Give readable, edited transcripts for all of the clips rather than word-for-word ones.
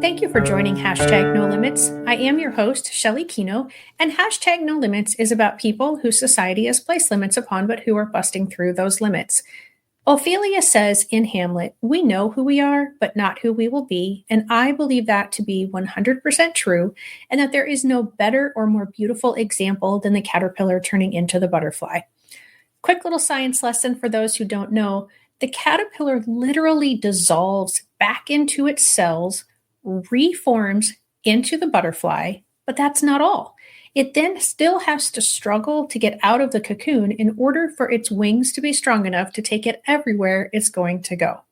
Thank you for joining Hashtag No Limits. I am your host, Shelley Kino, and Hashtag No Limits is about people whose society has placed limits upon, but who are busting through those limits. Ophelia says in Hamlet, "We know who we are, but not who we will be." And I believe that to be 100% true, and that there is no better or more beautiful example than the caterpillar turning into the butterfly. Quick little science lesson for those who don't know. The caterpillar literally dissolves back into its cells, reforms into the butterfly, but that's not all. It then still has to struggle to get out of the cocoon in order for its wings to be strong enough to take it everywhere it's going to go.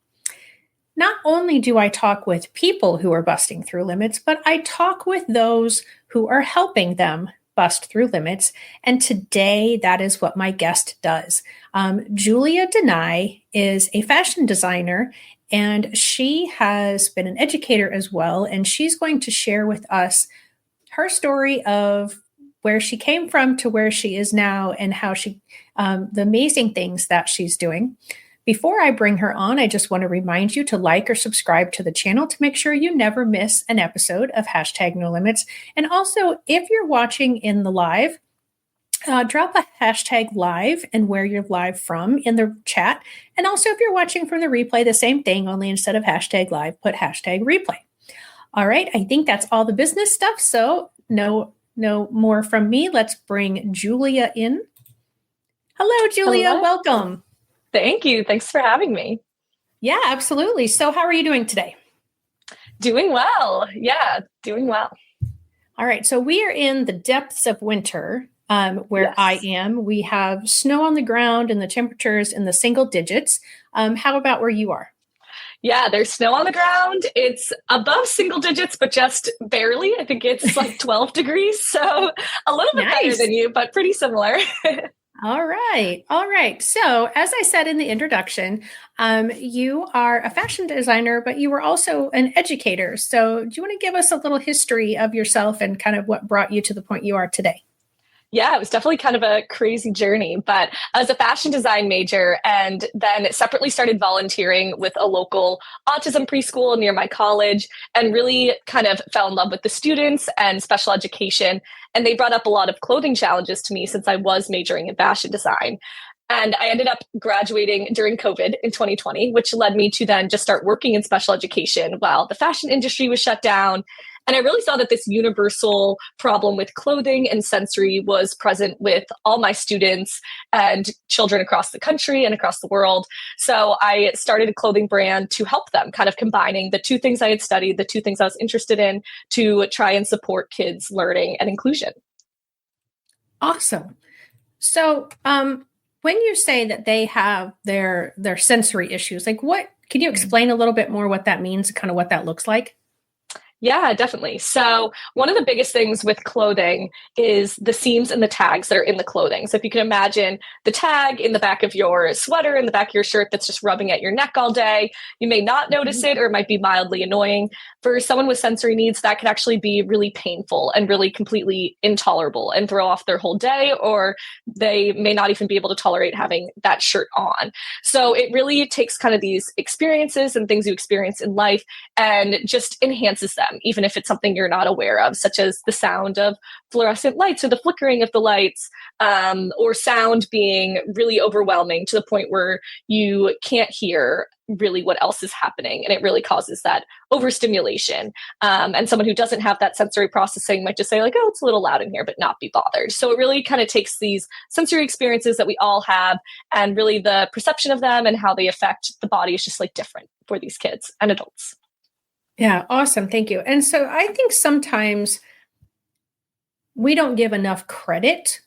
Not only do I talk with people who are busting through limits, but I talk with those who are helping them bust through limits. And today, that is what my guest does. Julia Deney is a fashion designer, and she has been an educator as well. And she's going to share with us her story of where she came from to where she is now and how the amazing things that she's doing. Before I bring her on, I just want to remind you to like or subscribe to the channel to make sure you never miss an episode of Hashtag No Limits. And also, if you're watching in the live, drop a hashtag live and where you're live from in the chat. And also, if you're watching from the replay, the same thing, only instead of hashtag live, put hashtag replay. All right, I think that's all the business stuff. So no more from me. Let's bring Julia in. Hello, Julia. Hello. Welcome. Thank you. Thanks for having me. Yeah, absolutely. So how are you doing today? Doing well. Yeah, doing well. All right. So we are in the depths of winter where Yes. I am. We have snow on the ground and the temperatures in the single digits. How about where you are? Yeah, there's snow on the ground. It's above single digits, but just barely. I think it's like 12 degrees. So a little bit better than you, but pretty similar. All right. All right. So as I said in the introduction, you are a fashion designer, but you were also an educator. So do you want to give us a little history of yourself and kind of what brought you to the point you are today? Yeah, it was definitely kind of a crazy journey, but I was a fashion design major and then separately started volunteering with a local autism preschool near my college and really kind of fell in love with the students and special education. And they brought up a lot of clothing challenges to me since I was majoring in fashion design. And I ended up graduating during COVID in 2020, which led me to then just start working in special education while the fashion industry was shut down. And I really saw that this universal problem with clothing and sensory was present with all my students and children across the country and across the world. So I started a clothing brand to help them, kind of combining the two things I had studied, the two things I was interested in, to try and support kids' learning and inclusion. Awesome. So when you say that they have their sensory issues, like can you explain a little bit more what that means, kind of what that looks like? Yeah, definitely. So one of the biggest things with clothing is the seams and the tags that are in the clothing. So if you can imagine the tag in the back of your sweater, in the back of your shirt that's just rubbing at your neck all day, you may not notice it or it might be mildly annoying. For someone with sensory needs, that could actually be really painful and really completely intolerable and throw off their whole day, or they may not even be able to tolerate having that shirt on. So it really takes kind of these experiences and things you experience in life and just enhances them, even if it's something you're not aware of, such as the sound of fluorescent lights or the flickering of the lights, or sound being really overwhelming to the point where you can't hear really what else is happening. And it really causes that overstimulation. And someone who doesn't have that sensory processing might just say like, oh, it's a little loud in here, but not be bothered. So it really kind of takes these sensory experiences that we all have and really the perception of them and how they affect the body is just like different for these kids and adults. Yeah, awesome. Thank you. And so I think sometimes we don't give enough credit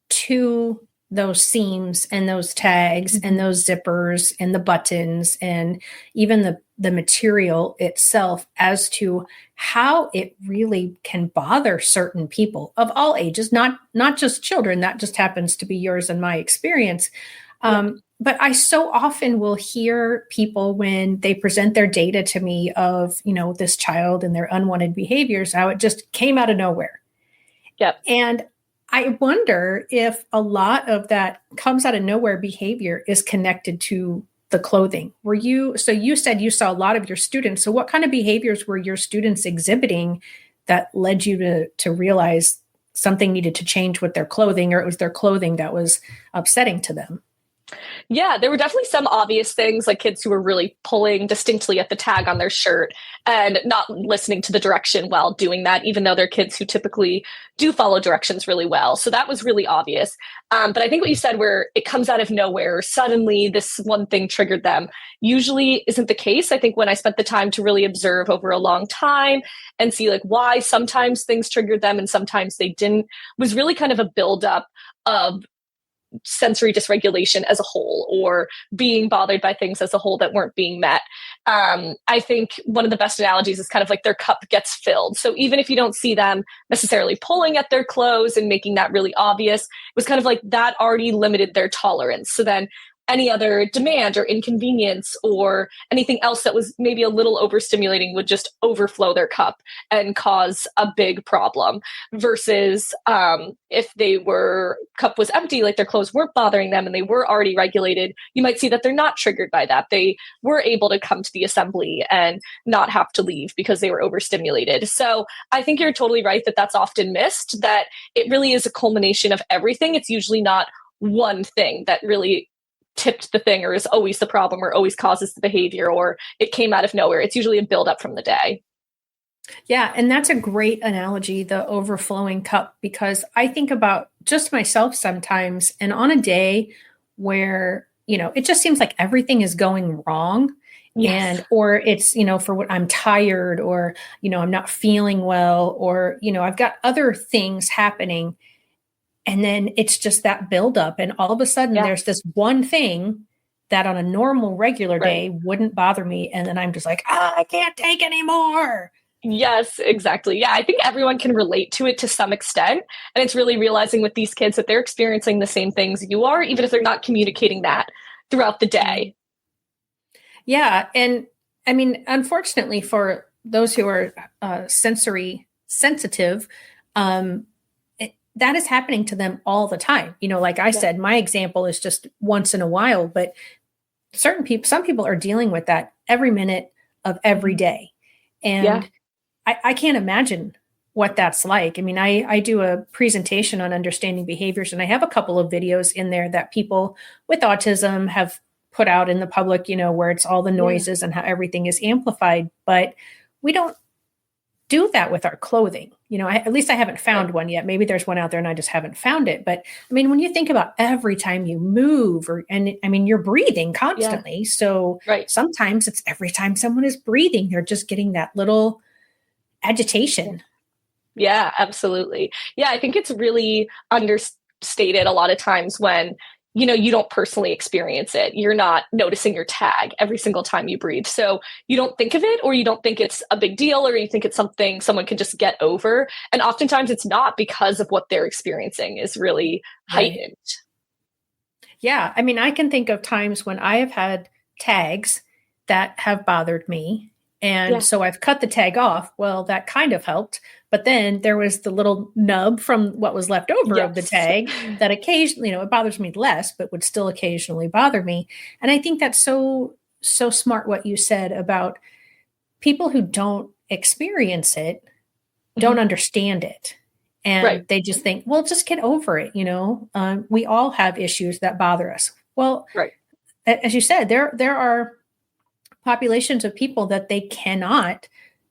to those seams and those tags and those zippers and the buttons and even the material itself as to how it really can bother certain people of all ages, not just children. That just happens to be yours and my experience. But I so often will hear people when they present their data to me of, this child and their unwanted behaviors, how it just came out of nowhere. Yep. And I wonder if a lot of that comes out of nowhere behavior is connected to the clothing. So you said you saw a lot of your students. So what kind of behaviors were your students exhibiting that led you to realize something needed to change with their clothing, or it was their clothing that was upsetting to them? Yeah, there were definitely some obvious things, like kids who were really pulling distinctly at the tag on their shirt and not listening to the direction while doing that, even though they're kids who typically do follow directions really well. So that was really obvious. But I think what you said, where it comes out of nowhere, suddenly this one thing triggered them, usually isn't the case. I think when I spent the time to really observe over a long time and see like why sometimes things triggered them and sometimes they didn't, was really kind of a buildup of sensory dysregulation as a whole, or being bothered by things as a whole that weren't being met. I think one of the best analogies is kind of like their cup gets filled. So even if you don't see them necessarily pulling at their clothes and making that really obvious, it was kind of like that already limited their tolerance. So then any other demand or inconvenience or anything else that was maybe a little overstimulating would just overflow their cup and cause a big problem, versus if they were cup was empty, like their clothes weren't bothering them and they were already regulated, you might see that they're not triggered by that. They were able to come to the assembly and not have to leave because they were overstimulated. So I think you're totally right that that's often missed, that it really is a culmination of everything. It's usually not one thing that really tipped the thing or is always the problem or always causes the behavior, or it came out of nowhere. It's usually a buildup from the day. Yeah, and that's a great analogy, the overflowing cup, because I think about just myself sometimes, and on a day where, it just seems like everything is going wrong. Yes. And, or it's, for what I'm tired, or, I'm not feeling well, or, I've got other things happening. And then it's just that buildup. And all of a sudden there's this one thing that on a normal, regular day wouldn't bother me. And then I'm just like, I can't take anymore. Yes, exactly. Yeah, I think everyone can relate to it to some extent. And it's really realizing with these kids that they're experiencing the same things you are, even if they're not communicating that throughout the day. Yeah. And I mean, unfortunately, for those who are sensory sensitive, that is happening to them all the time. Like I said, my example is just once in a while, but some people are dealing with that every minute of every day. And I can't imagine what that's like. I mean, I do a presentation on understanding behaviors, and I have a couple of videos in there that people with autism have put out in the public, where it's all the noises and how everything is amplified. But we don't do that with our clothing. At least I haven't found one yet. Maybe there's one out there and I just haven't found it. But I mean, when you think about every time you move, you're breathing constantly. Yeah. So sometimes it's every time someone is breathing, they're just getting that little agitation. Yeah, absolutely. Yeah, I think it's really understated a lot of times when you don't personally experience it. You're not noticing your tag every single time you breathe. So you don't think of it, or you don't think it's a big deal, or you think it's something someone can just get over. And oftentimes it's not, because of what they're experiencing is really heightened. Yeah. I mean, I can think of times when I have had tags that have bothered me. And so I've cut the tag off. Well, that kind of helped. But then there was the little nub from what was left over of the tag that occasionally, it bothers me less, but would still occasionally bother me. And I think that's so smart what you said about people who don't experience it, don't understand it. And they just think, well, just get over it. We all have issues that bother us. Well, as you said, there are populations of people that they cannot,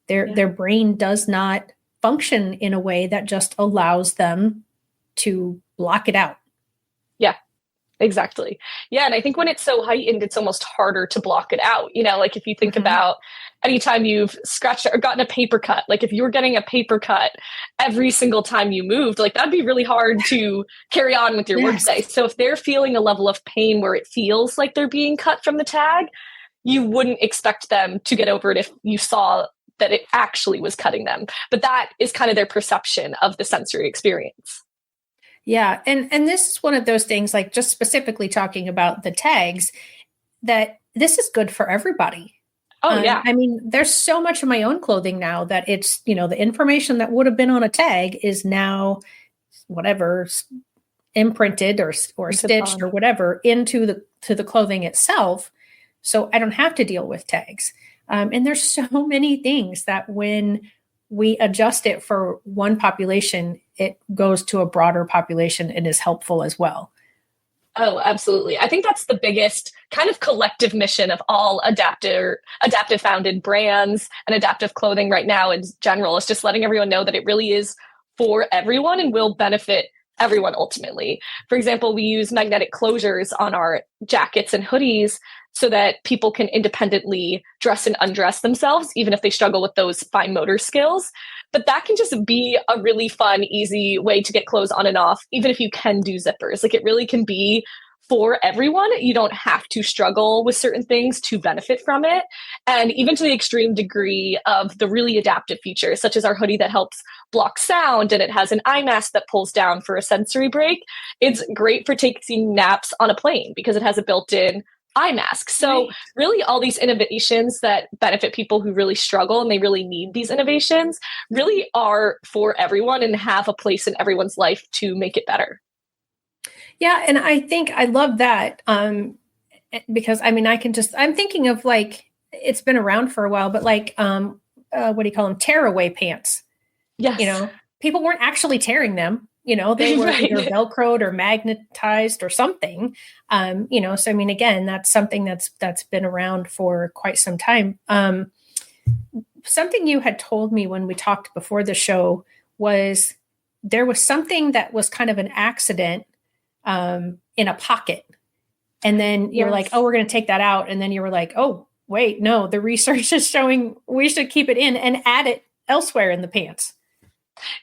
their brain does not function in a way that just allows them to block it out. Yeah, exactly. Yeah. And I think when it's so heightened, it's almost harder to block it out. Like if you think about anytime you've scratched or gotten a paper cut, like if you were getting a paper cut every single time you moved, like that'd be really hard to carry on with your workday. So if they're feeling a level of pain where it feels like they're being cut from the tag, you wouldn't expect them to get over it if you saw that it actually was cutting them. But that is kind of their perception of the sensory experience. Yeah. And this is one of those things, like just specifically talking about the tags, that this is good for everybody. Oh, yeah. I mean, there's so much of my own clothing now that it's, the information that would have been on a tag is now whatever imprinted or stitched or whatever into the clothing itself. so I don't have to deal with tags. And there's so many things that when we adjust it for one population, it goes to a broader population and is helpful as well. Oh, absolutely. I think that's the biggest kind of collective mission of all adaptive founded brands and adaptive clothing right now in general, is just letting everyone know that it really is for everyone and will benefit everyone ultimately. For example, we use magnetic closures on our jackets and hoodies so that people can independently dress and undress themselves, even if they struggle with those fine motor skills. But that can just be a really fun, easy way to get clothes on and off, even if you can do zippers. Like, it really can be for everyone. You don't have to struggle with certain things to benefit from it. And even to the extreme degree of the really adaptive features, such as our hoodie that helps block sound and it has an eye mask that pulls down for a sensory break. It's great for taking naps on a plane because it has a built-in eye mask. So really all these innovations that benefit people who really struggle and they really need these innovations really are for everyone and have a place in everyone's life to make it better. Yeah, and I think I love that because I mean I'm thinking of like it's been around for a while, but like what do you call them? Tearaway pants. Yes. You know, people weren't actually tearing them. You know, they were Right. either Velcroed or magnetized or something. You know, so I mean, again, that's something that's been around for quite some time. Something you had told me when we talked before the show was there was something that was kind of an accident in a pocket. And then you're like, oh, we're going to take that out. And then you were like, oh, wait, no, the research is showing we should keep it in and add it elsewhere in the pants.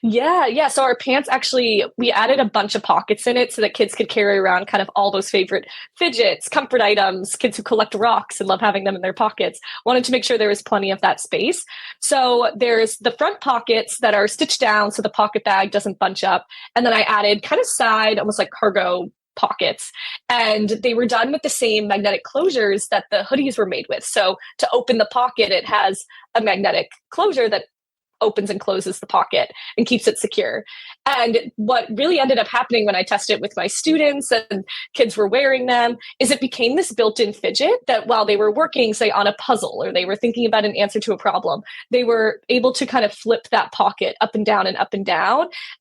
Yeah. So our pants actually, we added a bunch of pockets in it so that kids could carry around kind of all those favorite fidgets, comfort items, kids who collect rocks and love having them in their pockets. Wanted to make sure there was plenty of that space. So there's the front pockets that are stitched down so the pocket bag doesn't bunch up. And then I added kind of side, almost like cargo pockets, and they were done with the same magnetic closures that the hoodies were made with. So to open the pocket, it has a magnetic closure that opens and closes the pocket and keeps it secure. And what really ended up happening when I tested it with my students and kids were wearing them is it became this built-in fidget that while they were working, say, on a puzzle or they were thinking about an answer to a problem, they were able to kind of flip that pocket up and down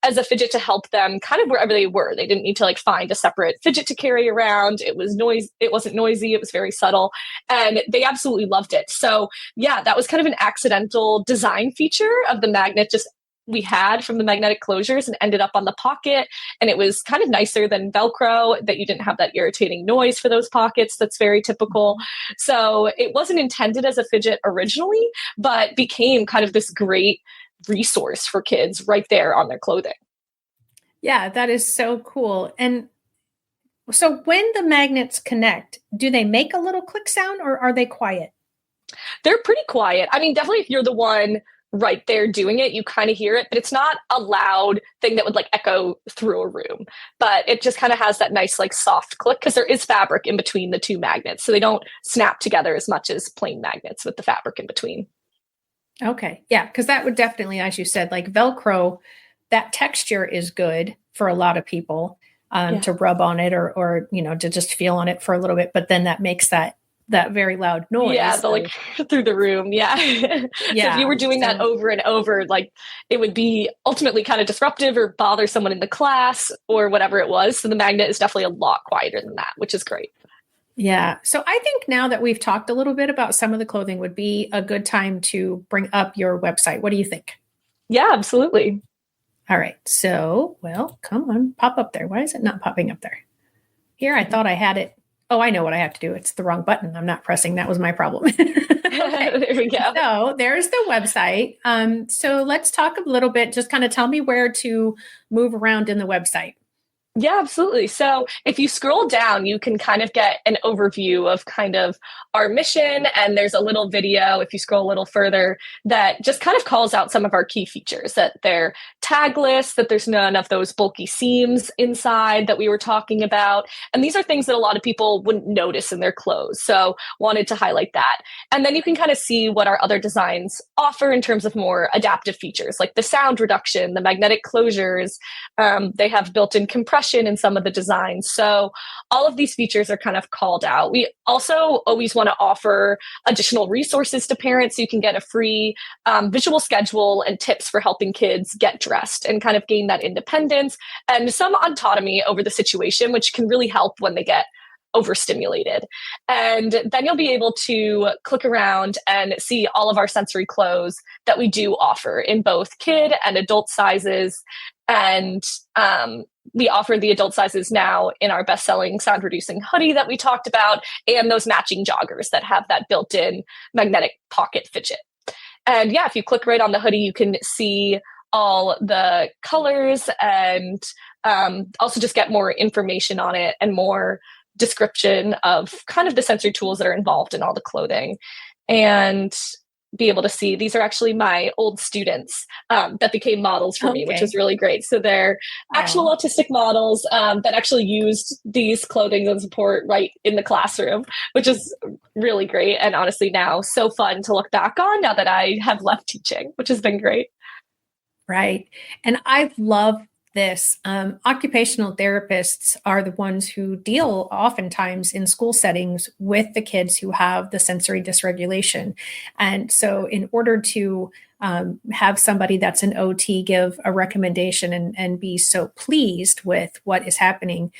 as a fidget to help them kind of wherever they were. They didn't need to like find a separate fidget to carry around. It wasn't noisy. It was very subtle. And they absolutely loved it. So yeah, that was kind of an accidental design feature of the magnet just we had from the magnetic closures and ended up on the pocket. And it was kind of nicer than Velcro, that you didn't have that irritating noise for those pockets. That's very typical. So it wasn't intended as a fidget originally, but became kind of this great resource for kids right there on their clothing. Yeah, that is so cool. And so when the magnets connect, do they make a little click sound or are they quiet? They're pretty quiet. I mean, definitely if you're the one right there doing it, you kind of hear it, but it's not a loud thing that would like echo through a room. But it just kind of has that nice like soft click because there is fabric in between the two magnets. So they don't snap together as much as plain magnets with the fabric in between. Okay. Yeah. Because that would definitely, as you said, like Velcro, that texture is good for a lot of people to rub on it or, you know, to just feel on it for a little bit. But then that makes that very loud noise. Yeah, like through the room. Yeah. So if you were doing that over and over, like it would be ultimately kind of disruptive or bother someone in the class or whatever it was. So the magnet is definitely a lot quieter than that, which is great. Yeah. So I think now that we've talked a little bit about some of the clothing would be a good time to bring up your website. What do you think? Yeah, absolutely. All right. So, well, come on, pop up there. Why is it not popping up there? Here, I thought I had it. Oh, I know what I have to do. It's the wrong button. I'm not pressing. That was my problem. Okay. There we go. So there's the website. So let's talk a little bit. Just kind of tell me where to move around in the website. Yeah, absolutely. So if you scroll down, you can kind of get an overview of kind of our mission. And there's a little video, if you scroll a little further, that just kind of calls out some of our key features, that they're tagless, that there's none of those bulky seams inside that we were talking about. And these are things that a lot of people wouldn't notice in their clothes. So wanted to highlight that. And then you can kind of see what our other designs offer in terms of more adaptive features, like the sound reduction, the magnetic closures. They have built-in compression compression in some of the designs. So all of these features are kind of called out. We also always want to offer additional resources to parents so you can get a free visual schedule and tips for helping kids get dressed and kind of gain that independence and some autonomy over the situation, which can really help when they get overstimulated. And then you'll be able to click around and see all of our sensory clothes that we do offer in both kid and adult sizes. And we offer the adult sizes now in our best-selling sound-reducing hoodie that we talked about, and those matching joggers that have that built-in magnetic pocket fidget. And yeah, if you click right on the hoodie, you can see all the colors and also just get more information on it and more description of kind of the sensory tools that are involved in all the clothing, and be able to see these are actually my old students that became models for me, which is really great. So they're actual autistic models that actually used these clothing and support right in the classroom, which is really great. And honestly now so fun to look back on now that I have left teaching, which has been great. Right. And I love this. Occupational therapists are the ones who deal oftentimes in school settings with the kids who have the sensory dysregulation. And so in order to have somebody that's an OT give a recommendation and be so pleased with what is happening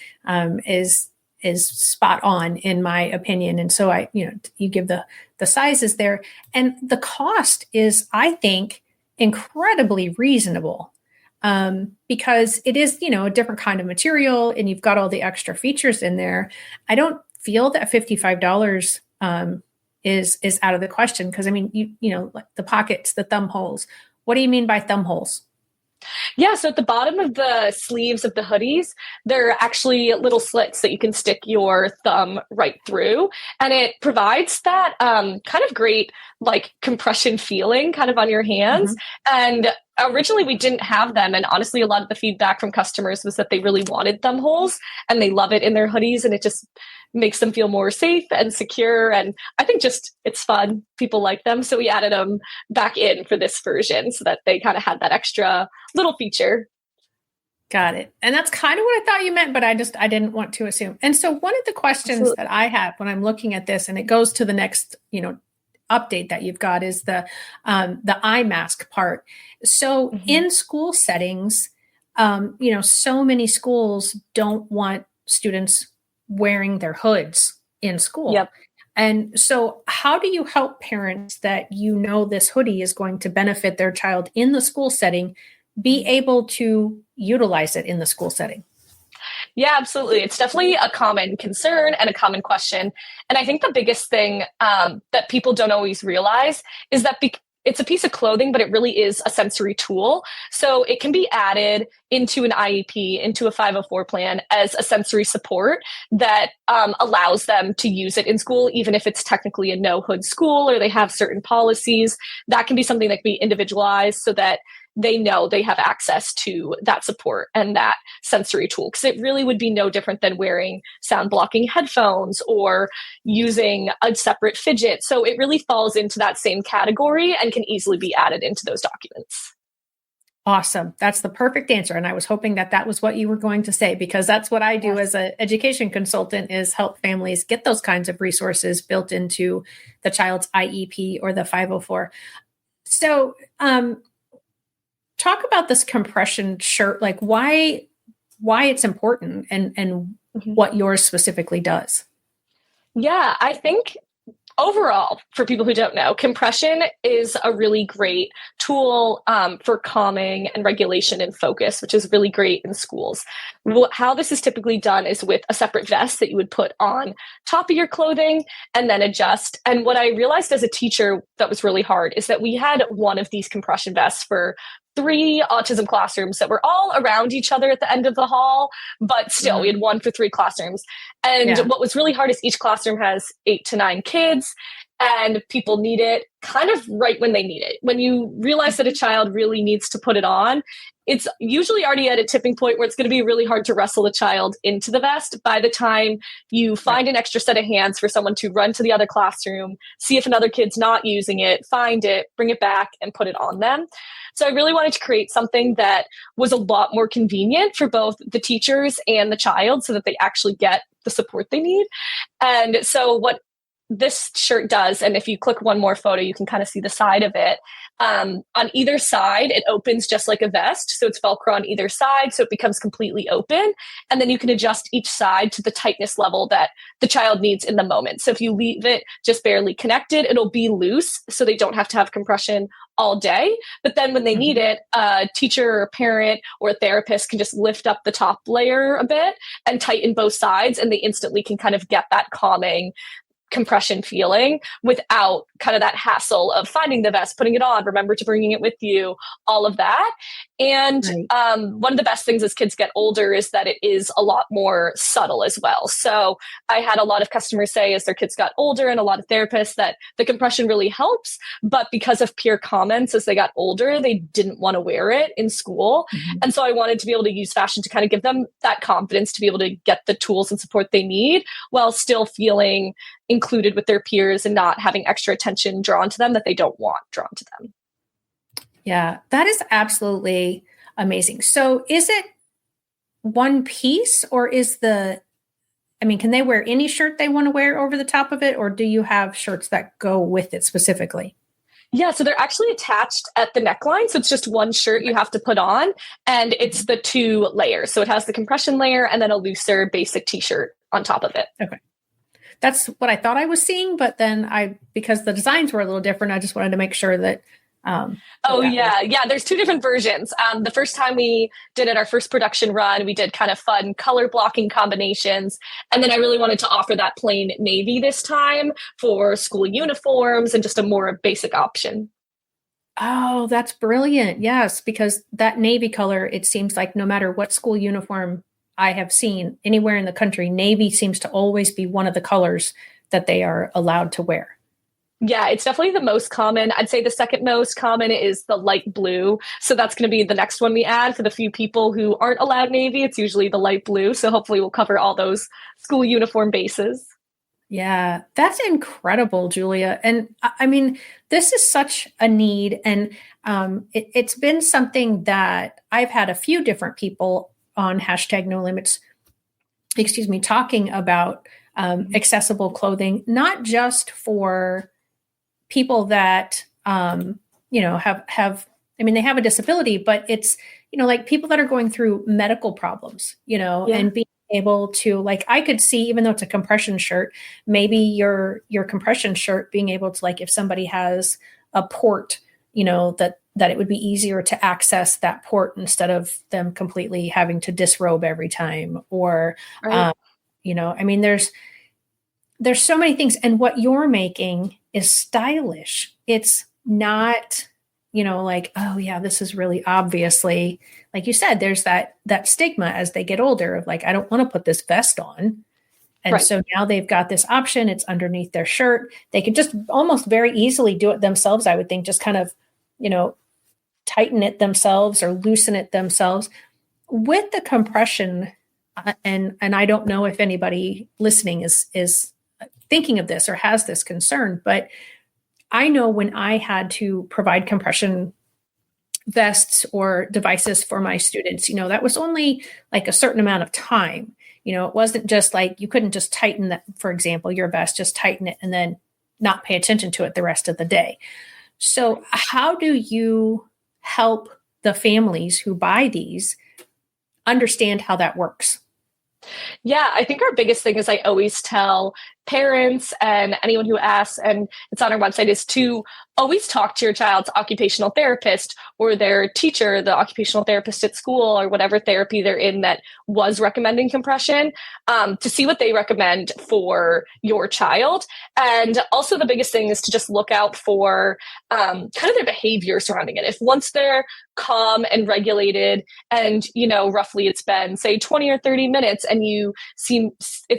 is spot on in my opinion. And so you give the sizes there, and the cost is, I think, incredibly reasonable. Because it is, a different kind of material and you've got all the extra features in there. I don't feel that $55 is out of the question. Cause I mean, like the pockets, the thumb holes. What do you mean by thumb holes? Yeah, so at the bottom of the sleeves of the hoodies, there are actually little slits that you can stick your thumb right through. And it provides that kind of great like compression feeling kind of on your hands. And originally we didn't have them. And honestly, a lot of the feedback from customers was that they really wanted thumb holes and they love it in their hoodies. And it just makes them feel more safe and secure. And I think just it's fun. People like them. So we added them back in for this version so that they kind of had that extra little feature. Got it. And that's kind of what I thought you meant, but I didn't want to assume. And so one of the questions that I have when I'm looking at this, and it goes to the next, update that you've got, is the eye mask part. So in school settings, so many schools don't want students wearing their hoods in school. Yep. And so how do you help parents that this hoodie is going to benefit their child in the school setting be able to utilize it in the school setting? Yeah, absolutely. It's definitely a common concern and a common question. And I think the biggest thing that people don't always realize is that it's a piece of clothing, but it really is a sensory tool. So it can be added into an IEP, into a 504 plan as a sensory support that allows them to use it in school, even if it's technically a no hood school or they have certain policies. That can be something that can be individualized so that they know they have access to that support and that sensory tool. Because it really would be no different than wearing sound blocking headphones or using a separate fidget. So it really falls into that same category and can easily be added into those documents. Awesome. That's the perfect answer. And I was hoping that was what you were going to say, because that's what I do as an education consultant, is help families get those kinds of resources built into the child's IEP or the 504. So, talk about this compression shirt, like why it's important and what yours specifically does. Yeah, I think overall, for people who don't know, compression is a really great tool for calming and regulation and focus, which is really great in schools. How this is typically done is with a separate vest that you would put on top of your clothing and then adjust. And what I realized as a teacher that was really hard is that we had one of these compression vests for 3 autism classrooms that were all around each other at the end of the hall, but still we had one for 3 classrooms. And what was really hard is each classroom has 8 to 9 kids. and people need it kind of right when they need it. When you realize that a child really needs to put it on, it's usually already at a tipping point where it's going to be really hard to wrestle a child into the vest by the time you find an extra set of hands for someone to run to the other classroom, see if another kid's not using it, find it, bring it back, and put it on them. So I really wanted to create something that was a lot more convenient for both the teachers and the child so that they actually get the support they need. And so what this shirt does, and if you click one more photo, you can kind of see the side of it. On either side, it opens just like a vest. So it's Velcro on either side. So it becomes completely open. And then you can adjust each side to the tightness level that the child needs in the moment. So if you leave it just barely connected, it'll be loose. So they don't have to have compression all day. But then when they need it, a teacher or a parent or a therapist can just lift up the top layer a bit and tighten both sides. And they instantly can kind of get that calming compression feeling without kind of that hassle of finding the vest, putting it on, remember to bringing it with you, all of that. And one of the best things as kids get older is that it is a lot more subtle as well. So I had a lot of customers say as their kids got older and a lot of therapists that the compression really helps, but because of peer comments as they got older, they didn't want to wear it in school. And so I wanted to be able to use fashion to kind of give them that confidence to be able to get the tools and support they need while still feeling included with their peers and not having extra attention drawn to them that they don't want drawn to them. Yeah, that is absolutely amazing. So is it one piece or can they wear any shirt they want to wear over the top of it? Or do you have shirts that go with it specifically? Yeah, so they're actually attached at the neckline. So it's just one shirt you have to put on and it's the 2 layers. So it has the compression layer and then a looser basic t-shirt on top of it. Okay. That's what I thought I was seeing, but then because the designs were a little different, I just wanted to make sure that. There's 2 different versions. The first time we did it, our first production run, we did kind of fun color blocking combinations. And then I really wanted to offer that plain navy this time for school uniforms and just a more basic option. Oh, that's brilliant. Yes, because that navy color, it seems like no matter what school uniform I have seen anywhere in the country, navy seems to always be one of the colors that they are allowed to wear. Yeah, it's definitely the most common. I'd say the second most common is the light blue. So that's going to be the next one we add for the few people who aren't allowed navy. It's usually the light blue. So hopefully we'll cover all those school uniform bases. Yeah, that's incredible, Julia. And I mean, this is such a need. And it's been something that I've had a few different people on #NoLimits, talking about accessible clothing, not just for people that, they have a disability, but it's, like people that are going through medical problems, and being able to, like, I could see, even though it's a compression shirt, maybe your compression shirt being able to, like, if somebody has a port, that it would be easier to access that port instead of them completely having to disrobe every time or, there's so many things. And what you're making is stylish. It's not, like, oh yeah, this is really obviously, like you said, there's that stigma as they get older of like, I don't want to put this vest on. And so now they've got this option. It's underneath their shirt. They can just almost very easily do it themselves. I would think just kind of, tighten it themselves or loosen it themselves with the compression. And I don't know if anybody listening is thinking of this or has this concern, but I know when I had to provide compression vests or devices for my students, that was only like a certain amount of time. It wasn't just like, you couldn't just tighten that, for example, your vest, just tighten it and then not pay attention to it the rest of the day. So how do you help the families who buy these understand how that works? Yeah, I think our biggest thing is I always tell parents and anyone who asks, and it's on our website, is to always talk to your child's occupational therapist or their teacher, the occupational therapist at school or whatever therapy they're in that was recommending compression, to see what they recommend for your child. And also the biggest thing is to just look out for kind of their behavior surrounding it. If once they're calm and regulated and, roughly it's been, say, 20 or 30 minutes and it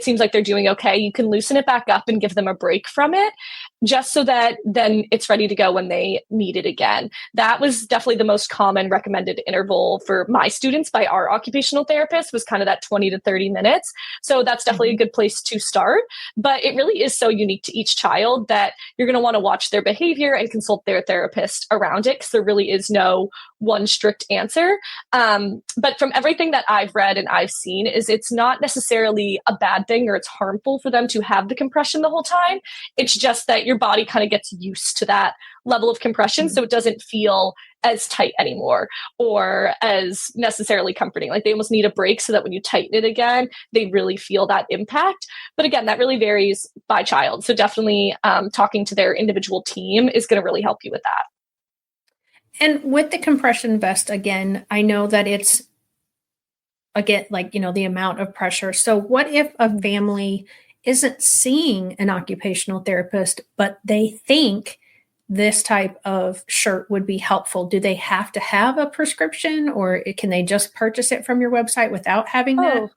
seems like they're doing okay, you can loosen it back up and give them a break from it. just so that then it's ready to go when they need it again. That was definitely the most common recommended interval for my students by our occupational therapist, was kind of that 20 to 30 minutes. So that's definitely a good place to start. But it really is so unique to each child that you're going to want to watch their behavior and consult their therapist around it, because there really is no one strict answer. But from everything that I've read and I've seen, is it's not necessarily a bad thing or it's harmful for them to have the compression the whole time. It's just that your body kind of gets used to that level of compression. So it doesn't feel as tight anymore or as necessarily comforting. Like they almost need a break so that when you tighten it again, they really feel that impact. But again, that really varies by child. So definitely talking to their individual team is going to really help you with that. And with the compression vest, again, I know that it's, again, like, the amount of pressure. So what if a family isn't seeing an occupational therapist, but they think this type of shirt would be helpful? Do they have to have a prescription, or can they just purchase it from your website without having that?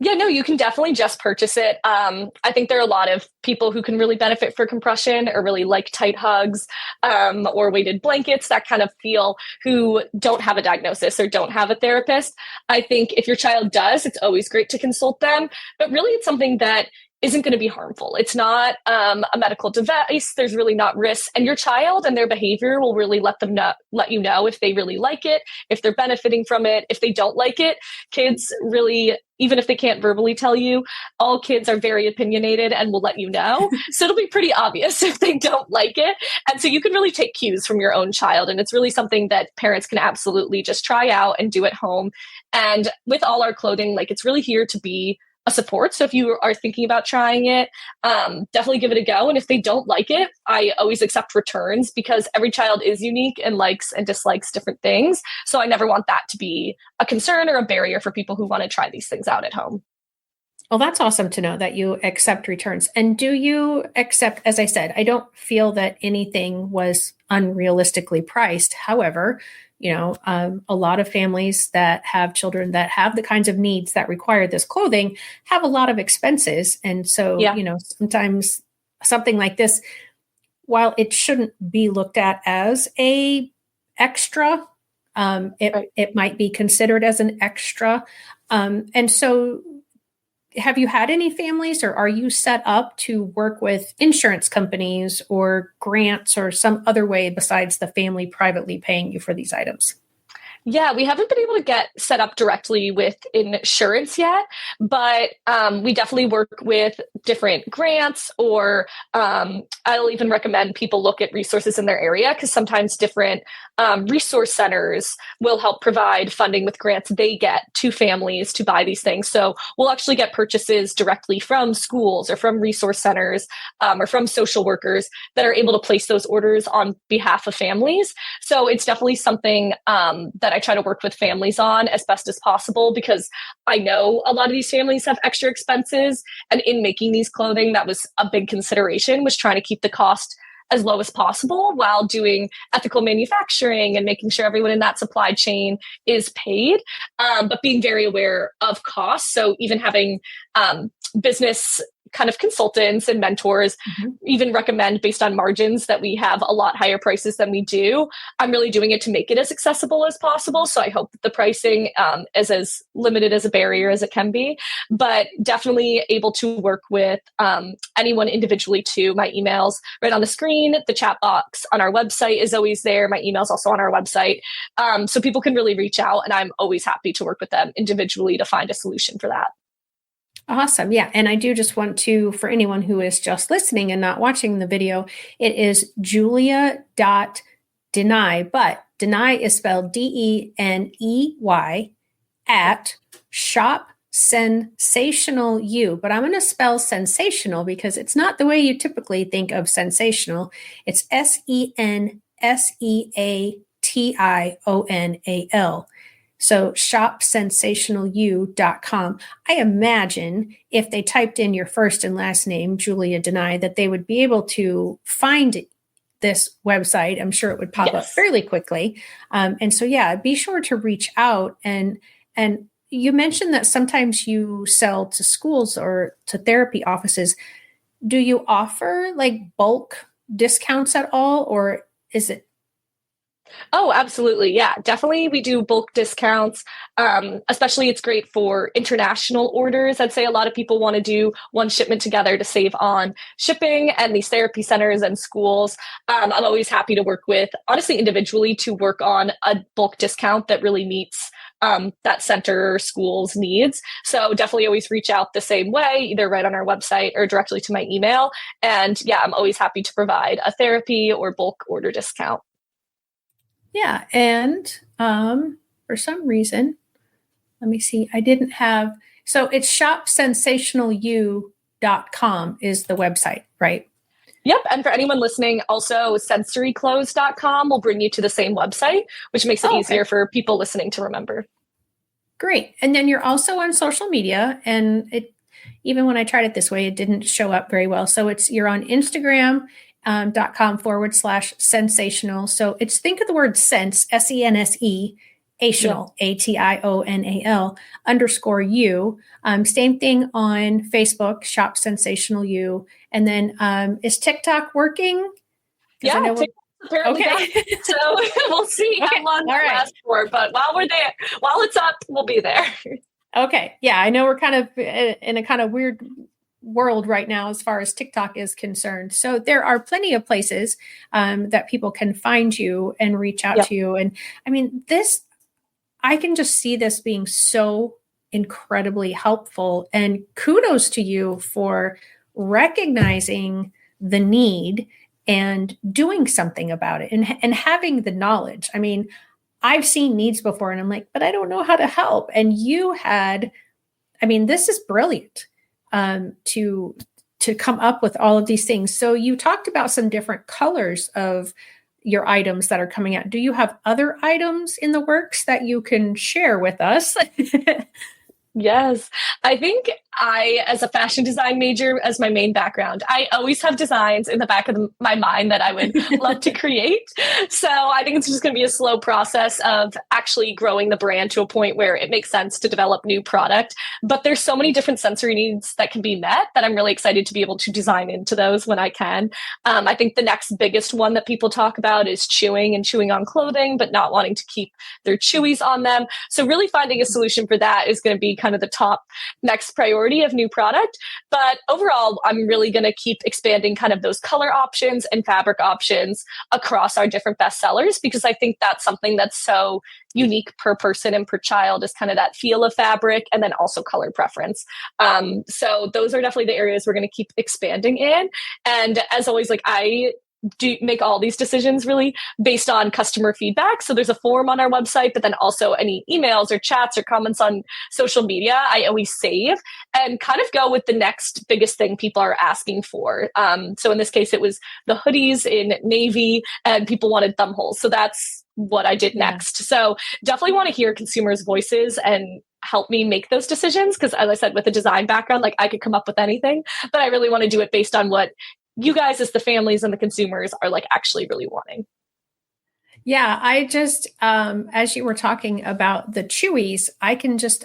Yeah, no, you can definitely just purchase it. I think there are a lot of people who can really benefit for compression or really like tight hugs or weighted blankets, that kind of feel, who don't have a diagnosis or don't have a therapist. I think if your child does, it's always great to consult them. But really, it's something that isn't going to be harmful. It's not a medical device. There's really not risks, and your child and their behavior will really let you know if they really like it, if they're benefiting from it. If they don't like it, kids really, even if they can't verbally tell you, all kids are very opinionated and will let you know. So it'll be pretty obvious if they don't like it. And so you can really take cues from your own child. And it's really something that parents can absolutely just try out and do at home. And with all our clothing, like, it's really here to be a support. So if you are thinking about trying it, definitely give it a go. And if they don't like it, I always accept returns, because every child is unique and likes and dislikes different things. So I never want that to be a concern or a barrier for people who want to try these things out at home. Well, that's awesome to know that you accept returns. And do you accept, as I said, I don't feel that anything was unrealistically priced. However, a lot of families that have children that have the kinds of needs that require this clothing have a lot of expenses. And so, sometimes something like this, while it shouldn't be looked at as a extra, it might be considered as an extra. And so, have you had any families, or are you set up to work with insurance companies or grants or some other way besides the family privately paying you for these items? Yeah, we haven't been able to get set up directly with insurance yet, but we definitely work with different grants, or I'll even recommend people look at resources in their area, because sometimes different resource centers will help provide funding with grants they get to families to buy these things. So we'll actually get purchases directly from schools or from resource centers or from social workers that are able to place those orders on behalf of families. So it's definitely something that I try to work with families on as best as possible, because I know a lot of these families have extra expenses. And in making these clothing, that was a big consideration, was trying to keep the cost as low as possible while doing ethical manufacturing and making sure everyone in that supply chain is paid, but being very aware of costs. So even having business kind of consultants and mentors even recommend, based on margins, that we have a lot higher prices than we do. I'm really doing it to make it as accessible as possible. So I hope that the pricing is as limited as a barrier as it can be, but definitely able to work with anyone individually too. My email's right on the screen. The chat box on our website is always there. My email's also on our website. So people can really reach out, and I'm always happy to work with them individually to find a solution for that. Awesome. Yeah. And I do just want to, for anyone who is just listening and not watching the video, it is julia.deney, but Deney is spelled DENEY at shop sensational you. But I'm going to spell sensational because it's not the way you typically think of sensational. It's SENSEATIONAL. So shopsensationalyou.com. I imagine if they typed in your first and last name, Julia Deney, that they would be able to find this website. I'm sure it would pop up fairly quickly. And so, yeah, be sure to reach out. And you mentioned that sometimes you sell to schools or to therapy offices. Do you offer like bulk discounts at all, or is it? Oh, absolutely. Yeah, definitely. We do bulk discounts. Especially, it's great for international orders. I'd say a lot of people want to do one shipment together to save on shipping, and these therapy centers and schools. I'm always happy to work with, honestly, individually to work on a bulk discount that really meets that center or school's needs. So definitely always reach out the same way, either right on our website or directly to my email. And yeah, I'm always happy to provide a therapy or bulk order discount. Yeah. And for some reason, let me see, I didn't have, so it's shopsensationalyou.com is the website, right? Yep. And for anyone listening, also sensoryclothes.com will bring you to the same website, which makes it easier for people listening to remember. Great. And then you're also on social media, and it, even when I tried it this way, it didn't show up very well. So you're on Instagram.com/sensational. So it's, think of the word sense, SENSE, ational, ATIONAL _you. Same thing on Facebook, Shop Sensational You. And then is TikTok working? Yeah, TikTok's apparently okay. So we'll see how long that lasts for. But while we're there, while it's up, we'll be there. Okay. Yeah, I know we're kind of in a kind of weird world right now as far as TikTok is concerned. So there are plenty of places that people can find you and reach out to you. And I mean, I can just see this being so incredibly helpful. And kudos to you for recognizing the need and doing something about it, and having the knowledge. I mean, I've seen needs before and I'm like, but I don't know how to help. And you had, I mean, this is brilliant to come up with all of these things. So you talked about some different colors of your items that are coming out. Do you have other items in the works that you can share with us? Yes. I think as a fashion design major, as my main background, I always have designs in the back of my mind that I would love to create. So I think it's just going to be a slow process of actually growing the brand to a point where it makes sense to develop new product. But there's so many different sensory needs that can be met that I'm really excited to be able to design into those when I can. I think the next biggest one that people talk about is chewing and chewing on clothing, but not wanting to keep their chewies on them. So really finding a solution for that is going to be kind of the top next priority of new product. But overall, I'm really going to keep expanding kind of those color options and fabric options across our different bestsellers, because I think that's something that's so unique per person and per child, is kind of that feel of fabric and then also color preference. So those are definitely the areas we're going to keep expanding in. And as always, like, I do make all these decisions really based on customer feedback. So there's a form on our website, but then also any emails or chats or comments on social media, I always save and kind of go with the next biggest thing people are asking for. So in this case, it was the hoodies in navy, and people wanted thumb holes. So that's what I did next. So definitely want to hear consumers' voices and help me make those decisions. Because as I said, with a design background, like, I could come up with anything, but I really want to do it based on what you guys as the families and the consumers are like actually really wanting. Yeah, I just, as you were talking about the chewies, I just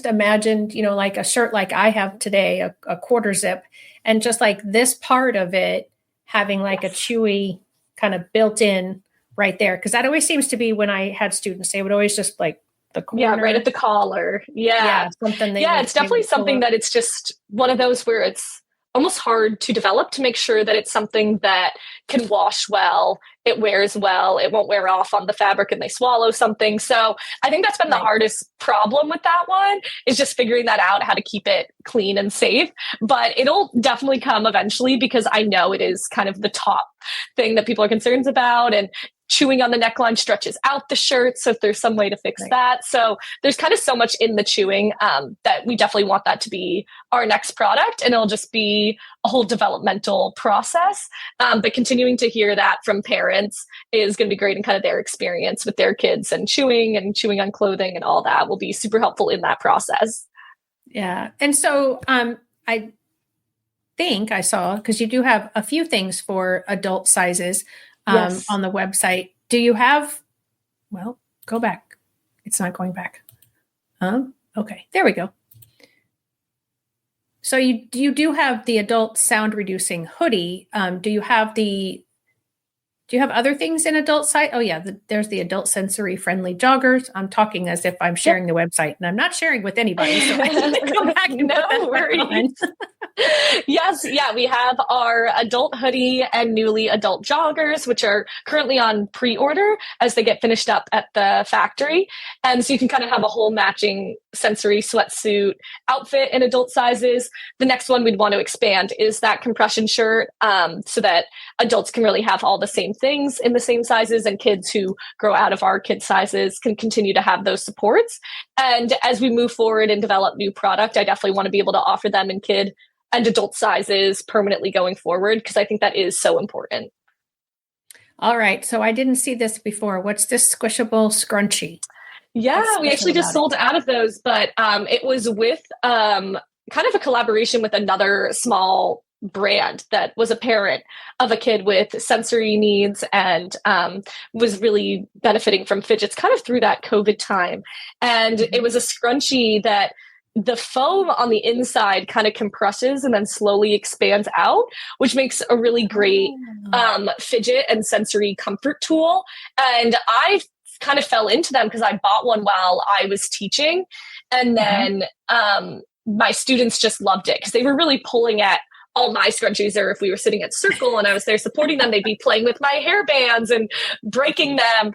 imagined, like a shirt like I have today, a quarter zip, and just like this part of it having like a chewy kind of built in right there. Cause that always seems to be when I had students, they would always just like the corner. Yeah, right at the collar. Yeah. Something. It's definitely something that it's just one of those where it's almost hard to develop to make sure that it's something that can wash well, it wears well, it won't wear off on the fabric and they swallow something. So I think that's been the hardest problem with that one, is just figuring that out, how to keep it clean and safe. But it'll definitely come eventually, because I know it is kind of the top thing that people are concerned about. And chewing on the neckline stretches out the shirt. So if there's some way to fix that. So there's kind of so much in the chewing that we definitely want that to be our next product. And it'll just be a whole developmental process. But continuing to hear that from parents is going to be great, and kind of their experience with their kids and chewing on clothing and all that will be super helpful in that process. Yeah. And so I think I saw, because you do have a few things for adult sizes on the website. Do you have, well, go back. It's not going back. Okay, there we go. So you do have the adult sound reducing hoodie. Do you have other things in adult site? Oh yeah, there's the adult sensory friendly joggers. I'm talking as if I'm Yep. sharing the website, and I'm not sharing with anybody. So I need to go back and put that back on. Yes, yeah, we have our adult hoodie and newly adult joggers, which are currently on pre-order as they get finished up at the factory. And so you can kind of have a whole matching sensory sweatsuit outfit in adult sizes. The next one we'd want to expand is that compression shirt, so that adults can really have all the same things in the same sizes, and kids who grow out of our kid sizes can continue to have those supports. And as we move forward and develop new product, I definitely want to be able to offer them in kid and adult sizes permanently going forward, because I think that is so important. All right. So I didn't see this before. What's this squishable scrunchie? Yeah, we actually just sold out of those, but it was with kind of a collaboration with another small brand that was a parent of a kid with sensory needs and was really benefiting from fidgets kind of through that COVID time. And it was a scrunchie that the foam on the inside kind of compresses and then slowly expands out, which makes a really great fidget and sensory comfort tool. And I kind of fell into them because I bought one while I was teaching. And then my students just loved it because they were really pulling at all my scrunchies, or if we were sitting at circle and I was there supporting them, they'd be playing with my hair bands and breaking them.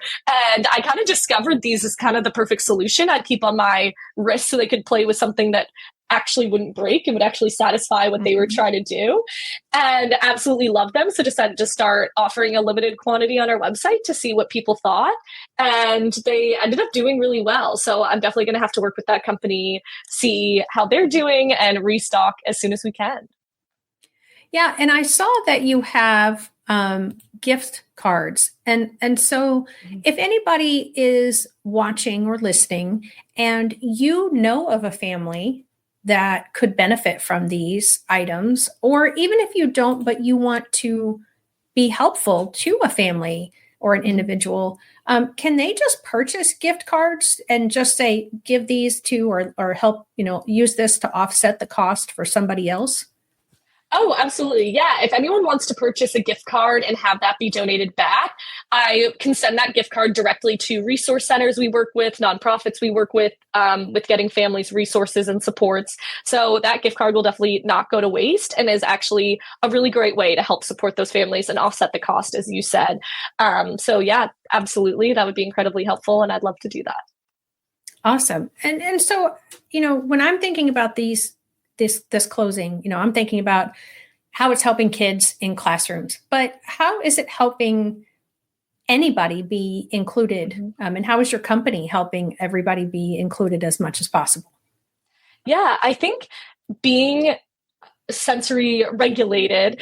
And I kind of discovered these as kind of the perfect solution. I'd keep on my wrist so they could play with something that actually wouldn't break and would actually satisfy what they were trying to do, and absolutely loved them. So decided to start offering a limited quantity on our website to see what people thought. And they ended up doing really well. So I'm definitely going to have to work with that company, see how they're doing, and restock as soon as we can. Yeah, and I saw that you have gift cards, and so if anybody is watching or listening, and you know of a family that could benefit from these items, or even if you don't, but you want to be helpful to a family or an individual, can they just purchase gift cards and just say, give these to, or help, use this to offset the cost for somebody else? Oh, absolutely. Yeah. If anyone wants to purchase a gift card and have that be donated back, I can send that gift card directly to resource centers we work with, nonprofits we work with getting families resources and supports. So that gift card will definitely not go to waste and is actually a really great way to help support those families and offset the cost, as you said. So yeah, absolutely. That would be incredibly helpful. And I'd love to do that. Awesome. And so, when I'm thinking about this closing, I'm thinking about how it's helping kids in classrooms, but how is it helping anybody be included? And how is your company helping everybody be included as much as possible? Yeah, I think being sensory regulated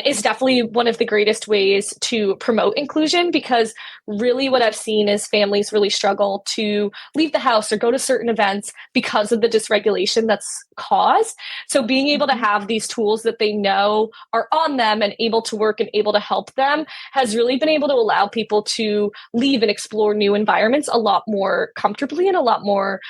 is definitely one of the greatest ways to promote inclusion, because really what I've seen is families really struggle to leave the house or go to certain events because of the dysregulation that's caused. So being able to have these tools that they know are on them and able to work and able to help them has really been able to allow people to leave and explore new environments a lot more comfortably and a lot more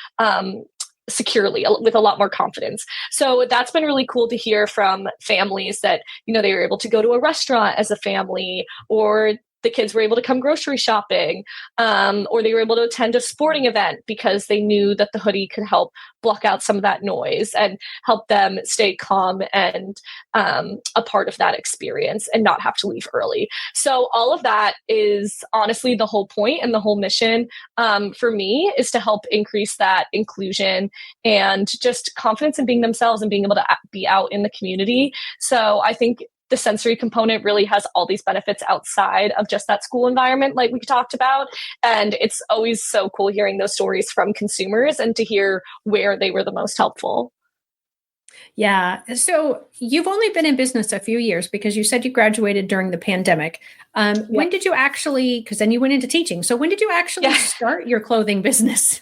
securely, with a lot more confidence. So that's been really cool to hear from families that, they were able to go to a restaurant as a family, or the kids were able to come grocery shopping, or they were able to attend a sporting event because they knew that the hoodie could help block out some of that noise and help them stay calm and a part of that experience and not have to leave early. So all of that is honestly the whole point, and the whole mission for me is to help increase that inclusion and just confidence in being themselves and being able to be out in the community. So I think the sensory component really has all these benefits outside of just that school environment, like we talked about. And it's always so cool hearing those stories from consumers and to hear where they were the most helpful. Yeah. So you've only been in business a few years, because you said you graduated during the pandemic. When did you actually, because then you went into teaching. So when did you actually start your clothing business?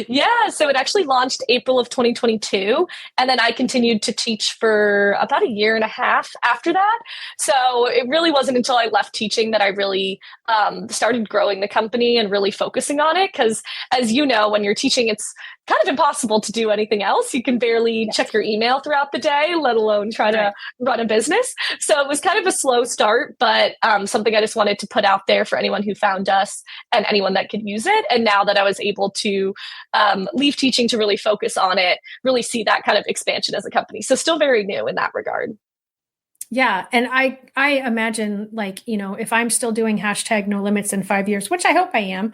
Yeah. So it actually launched April of 2022. And then I continued to teach for about a year and a half after that. So it really wasn't until I left teaching that I really started growing the company and really focusing on it. Because as you know, when you're teaching, it's kind of impossible to do anything else. You can barely check your email throughout the day, let alone try to run a business. So it was kind of a slow start, but something I just wanted to put out there for anyone who found us and anyone that could use it. And now that I was able to leave teaching to really focus on it, really see that kind of expansion as a company. So still very new in that regard. Yeah. And I imagine, like, you know, if I'm still doing hashtag no limits in 5 years, which I hope I am,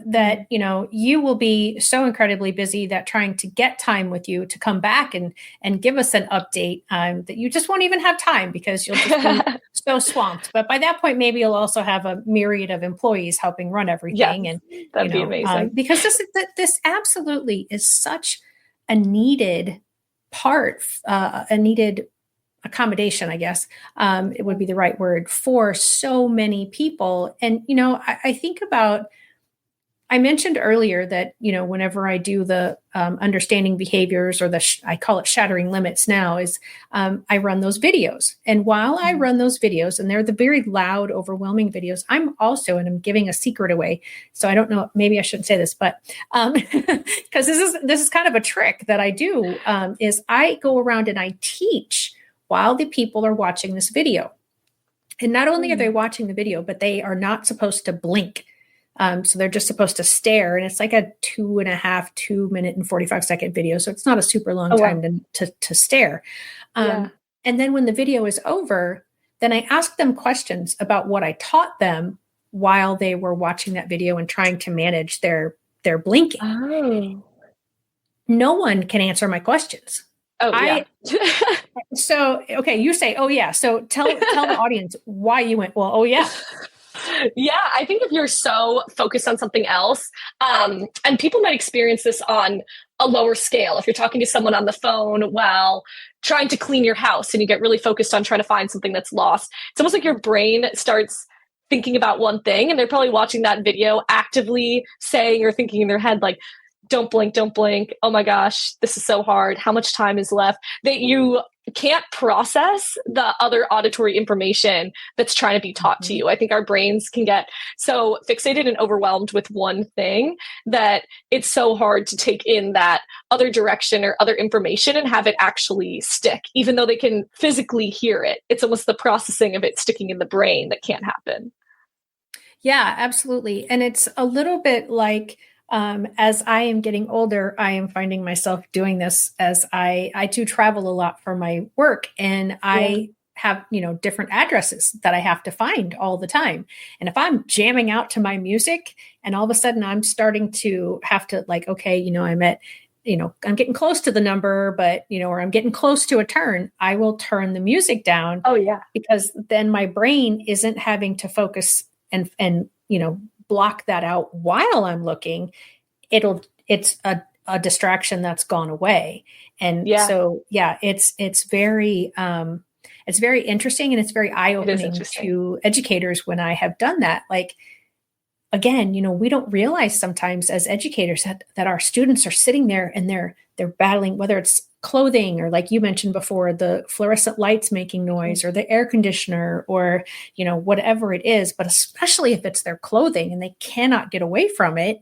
that, you know, you will be so incredibly busy that trying to get time with you to come back and give us an update, that you just won't even have time because you'll just be so swamped. But by that point, maybe you'll also have a myriad of employees helping run everything. Yes, And, that'd be amazing. Because this absolutely is such a needed part, a needed accommodation, I guess, it would be the right word, for so many people. And, you know, I think about, I mentioned earlier that, you know, whenever I do the understanding behaviors, or I call it shattering limits now, is I run those videos. And while I run those videos, and they're the very loud, overwhelming videos, I'm also, and I'm giving a secret away, so I don't know, maybe I shouldn't say this, but because this is kind of a trick that I do, is I go around and I teach while the people are watching this video. And not only are they watching the video, but they are not supposed to blink. So they're just supposed to stare. And it's like a 2.5 and 45-second video. So it's not a super long time to stare. And then when the video is over, then I ask them questions about what I taught them while they were watching that video and trying to manage their blinking. Oh. No one can answer my questions. So, okay, you say, oh yeah. So tell the audience why you went, well, oh yeah. Yeah, I think if you're so focused on something else, and people might experience this on a lower scale. If you're talking to someone on the phone while trying to clean your house and you get really focused on trying to find something that's lost, it's almost like your brain starts thinking about one thing, and they're probably watching that video actively saying or thinking in their head, like, don't blink, don't blink. Oh my gosh, this is so hard. How much time is left? That you can't process the other auditory information that's trying to be taught to you. I think our brains can get so fixated and overwhelmed with one thing that it's so hard to take in that other direction or other information and have it actually stick, even though they can physically hear it. It's almost the processing of it sticking in the brain that can't happen. Yeah, absolutely. And it's a little bit like, as I am getting older, I am finding myself doing this as I do travel a lot for my work, and I have, you know, different addresses that I have to find all the time. And if I'm jamming out to my music and all of a sudden I'm starting to have to, like, okay, you know, I'm getting close to the number, but, you know, or I'm getting close to a turn, I will turn the music down. Oh yeah. Because then my brain isn't having to focus and, you know, block that out while I'm looking. It's a distraction that's gone away. And so, yeah, it's very interesting, and it's very eye-opening to educators when I have done that. Like, again, you know, we don't realize sometimes as educators that our students are sitting there and they're battling, whether it's clothing, or like you mentioned before, the fluorescent lights making noise, or the air conditioner, or, you know, whatever it is. But especially if it's their clothing and they cannot get away from it,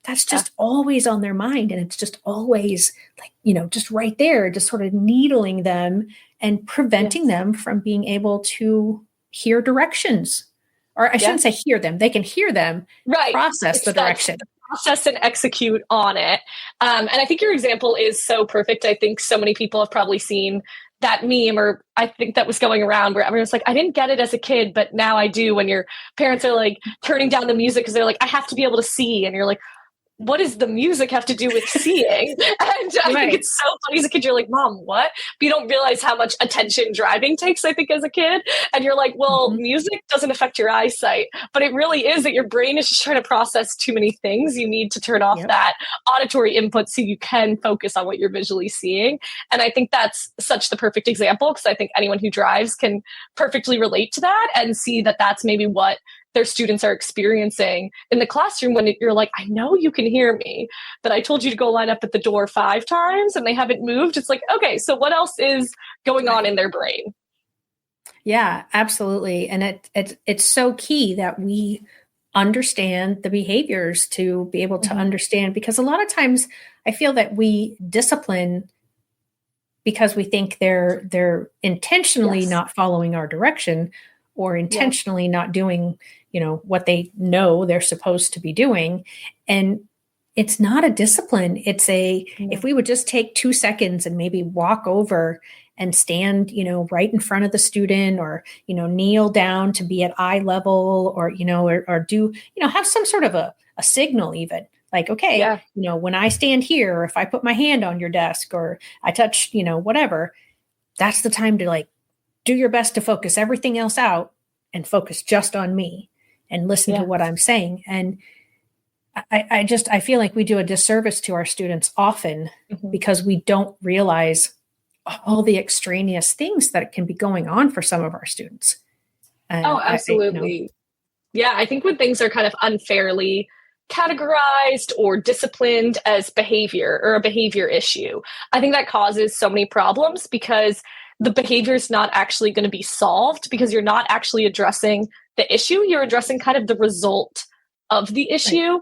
that's just always on their mind. And it's just always, like, you know, just right there, just sort of needling them and preventing them from being able to hear directions. Or I shouldn't say hear them. They can hear them, process the direction. Process and execute on it. And I think your example is so perfect. I think so many people have probably seen that meme, or I think that was going around, where everyone's like, I didn't get it as a kid, but now I do, when your parents are like turning down the music because they're like, I have to be able to see. And you're like, what does the music have to do with seeing? And I think it's so funny as a kid. You're like, Mom, what? But you don't realize how much attention driving takes, I think, as a kid. And you're like, well, music doesn't affect your eyesight. But it really is that your brain is just trying to process too many things. You need to turn off that auditory input so you can focus on what you're visually seeing. And I think that's such the perfect example, because I think anyone who drives can perfectly relate to that and see that that's maybe what their students are experiencing in the classroom, when you're like, I know you can hear me, but I told you to go line up at the door 5 times and they haven't moved. It's like, okay, so what else is going on in their brain? Yeah, absolutely. And it's so key that we understand the behaviors, to be able to Mhm. understand, because a lot of times I feel that we discipline because we think they're intentionally Yes. not following our direction, or Yep. intentionally not doing, what they know they're supposed to be doing. And it's not a discipline. It's if No. we would just take 2 seconds and maybe walk over and stand, right in front of the student, or, kneel down to be at eye level, or, or do, have some sort of a signal, even like, okay, Yeah. when I stand here, or if I put my hand on your desk, or I touch, whatever, that's the time to like do your best to focus everything else out and focus just on me and listen to Yeah. what I'm saying. And I feel like we do a disservice to our students often Mhm. because we don't realize all the extraneous things that can be going on for some of our students. Oh, And absolutely. Yeah, I think when things are kind of unfairly categorized or disciplined as behavior or a behavior issue, I think that causes so many problems because the behavior is not actually going to be solved because you're not actually addressing the issue. You're addressing kind of the result of the right. issue,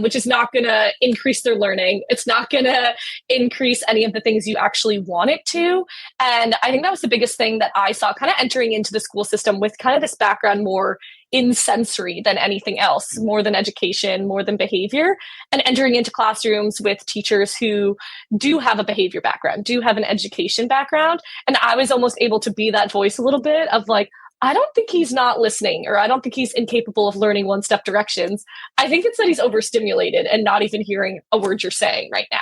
which is not going to increase their learning. It's not going to increase any of the things you actually want it to. And I think that was the biggest thing that I saw kind of entering into the school system with kind of this background more in sensory than anything else, more than education, more than behavior, and entering into classrooms with teachers who do have a behavior background, do have an education background. And I was almost able to be that voice a little bit of like, I don't think he's not listening, or I don't think he's incapable of learning one step directions. I think it's that he's overstimulated and not even hearing a word you're saying right now.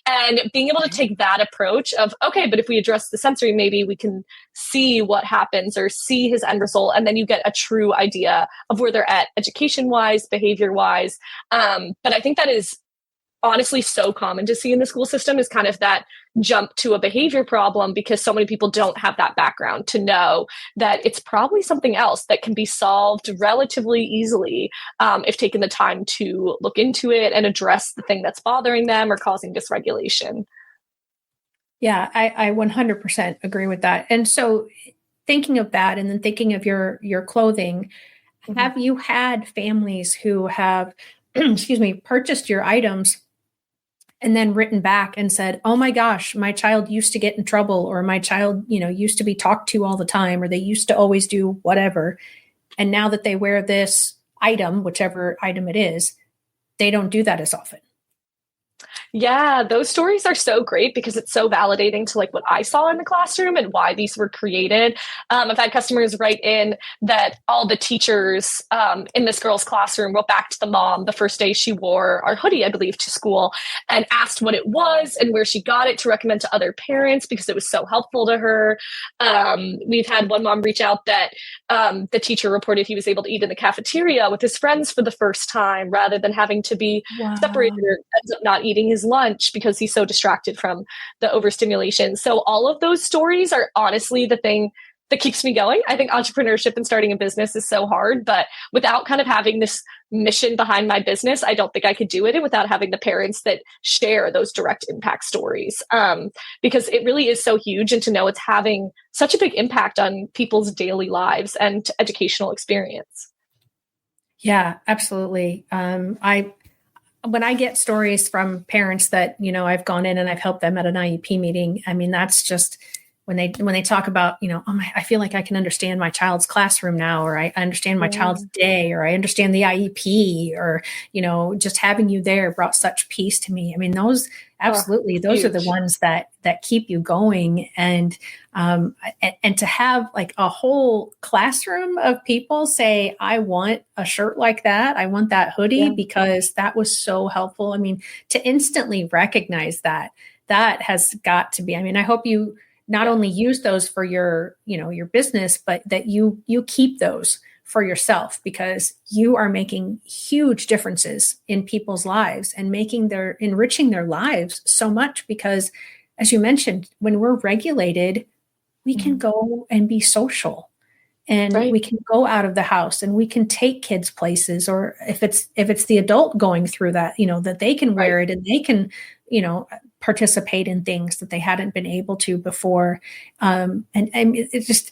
And being able to Right. take that approach of, okay, but if we address the sensory, maybe we can see what happens or see his end result. And then you get a true idea of where they're at education wise, behavior wise. But I think that is honestly so common to see in the school system, is kind of that jump to a behavior problem because so many people don't have that background to know that it's probably something else that can be solved relatively easily, if taken the time to look into it and address the thing that's bothering them or causing dysregulation. Yeah, I 100% agree with that. And so, thinking of that, and then thinking of your clothing, Mhm. have you had families who have, excuse me, purchased your items and then written back and said, "Oh my gosh, my child used to get in trouble, or my child, used to be talked to all the time, or they used to always do whatever, and now that they wear this item, whichever item it is, they don't do that as often." Yeah, those stories are so great because it's so validating to like what I saw in the classroom and why these were created. I've had customers write in that all the teachers in this girl's classroom wrote back to the mom the first day she wore our hoodie, I believe, to school, and asked what it was and where she got it to recommend to other parents because it was so helpful to her. We've had one mom reach out that the teacher reported he was able to eat in the cafeteria with his friends for the first time rather than having to be separated, Wow. or ends up not eating his lunch because he's so distracted from the overstimulation. So all of those stories are honestly the thing that keeps me going. I think entrepreneurship and starting a business is so hard, but without kind of having this mission behind my business, I don't think I could do it, and without having the parents that share those direct impact stories, because it really is so huge, and to know it's having such a big impact on people's daily lives and educational experience. Yeah, absolutely. I When I get stories from parents that, I've gone in and I've helped them at an IEP meeting, I mean, that's just when they talk about, oh my, I feel like I can understand my child's classroom now, or I understand my child's Yeah. day, or I understand the IEP, or, just having you there brought such peace to me. I mean, those Oh, absolutely, those are the huge. ones that keep you going. And to have like a whole classroom of people say, "I want a shirt like that. I want that hoodie Yeah. because that was so helpful." I mean, to instantly recognize that has got to be. I mean, I hope you not Yeah. only use those for your business, but that you keep those for yourself, because you are making huge differences in people's lives and enriching their lives so much. Because, as you mentioned, when we're regulated, we can Mhm. go and be social, and Right. we can go out of the house, and we can take kids places, or if it's the adult going through that, that they can Right. wear it and they can, participate in things that they hadn't been able to before. And it's just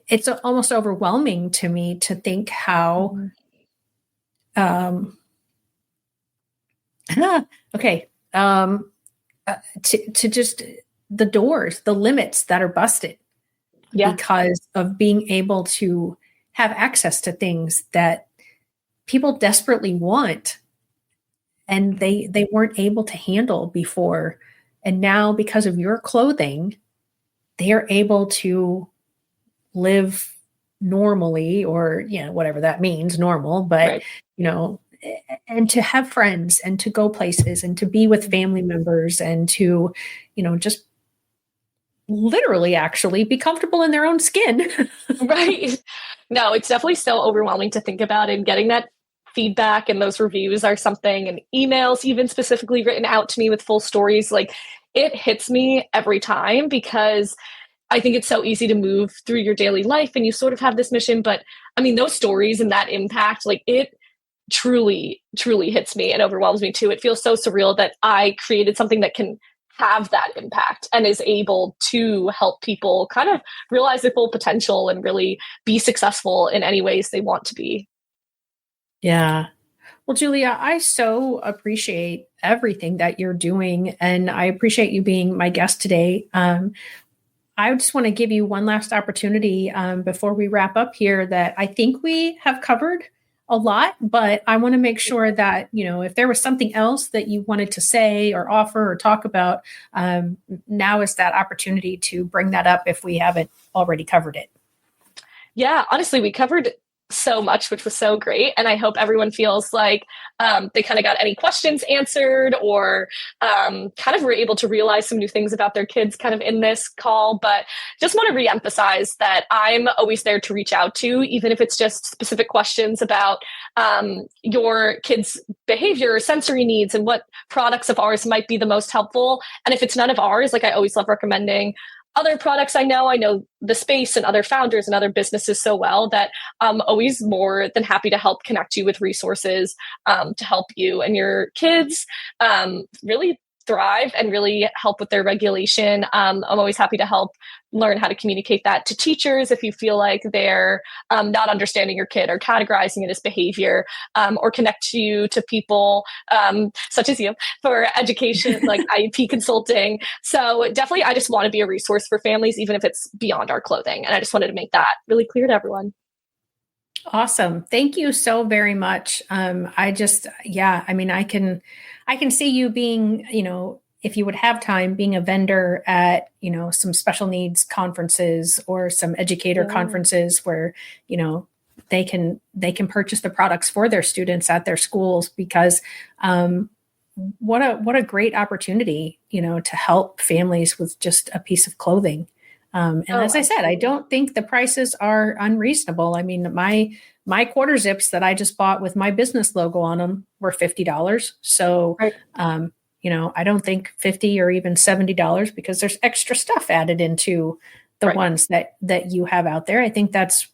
it's almost overwhelming to me to think how, um, okay, to just the doors, the limits that are busted Yeah. because of being able to have access to things that people desperately want and they weren't able to handle before. And now because of your clothing, they are able to live normally, or whatever that means, normal, but Right. you know and to have friends and to go places and to be with family members and to just literally actually be comfortable in their own skin. Right. No, it's definitely so overwhelming to think about, and getting that feedback and those reviews are something, and emails even specifically written out to me with full stories. Like, it hits me every time, because I think it's so easy to move through your daily life and you sort of have this mission, but I mean, those stories and that impact, like, it truly, truly hits me and overwhelms me too. It feels so surreal that I created something that can have that impact and is able to help people kind of realize their full potential and really be successful in any ways they want to be. Yeah. Well, Julia, I so appreciate everything that you're doing, and I appreciate you being my guest today. I just want to give you one last opportunity before we wrap up here, that I think we have covered a lot, but I want to make sure that, if there was something else that you wanted to say or offer or talk about, now is that opportunity to bring that up if we haven't already covered it. Yeah, honestly, we covered so much, which was so great. And I hope everyone feels like they kind of got any questions answered, or kind of were able to realize some new things about their kids kind of in this call. But just want to reemphasize that I'm always there to reach out to, even if it's just specific questions about your kids' behavior or sensory needs and what products of ours might be the most helpful. And if it's none of ours, like, I always love recommending other products. I know the space and other founders and other businesses so well that I'm always more than happy to help connect you with resources to help you and your kids really thrive and really help with their regulation. I'm always happy to help learn how to communicate that to teachers if you feel like they're not understanding your kid or categorizing it as behavior, or connect you to people such as you for education, like IEP consulting. So definitely, I just want to be a resource for families, even if it's beyond our clothing. And I just wanted to make that really clear to everyone. Awesome. Thank you so very much. I can see you being, if you would have time, being a vendor at, some special needs conferences or some educator conferences where, they can purchase the products for their students at their schools, because what a great opportunity, to help families with just a piece of clothing. As I said, I don't think the prices are unreasonable. I mean, my quarter zips that I just bought with my business logo on them were $50. So, Right. I don't think $50 or even $70, because there's extra stuff added into the ones that you have out there. I think that's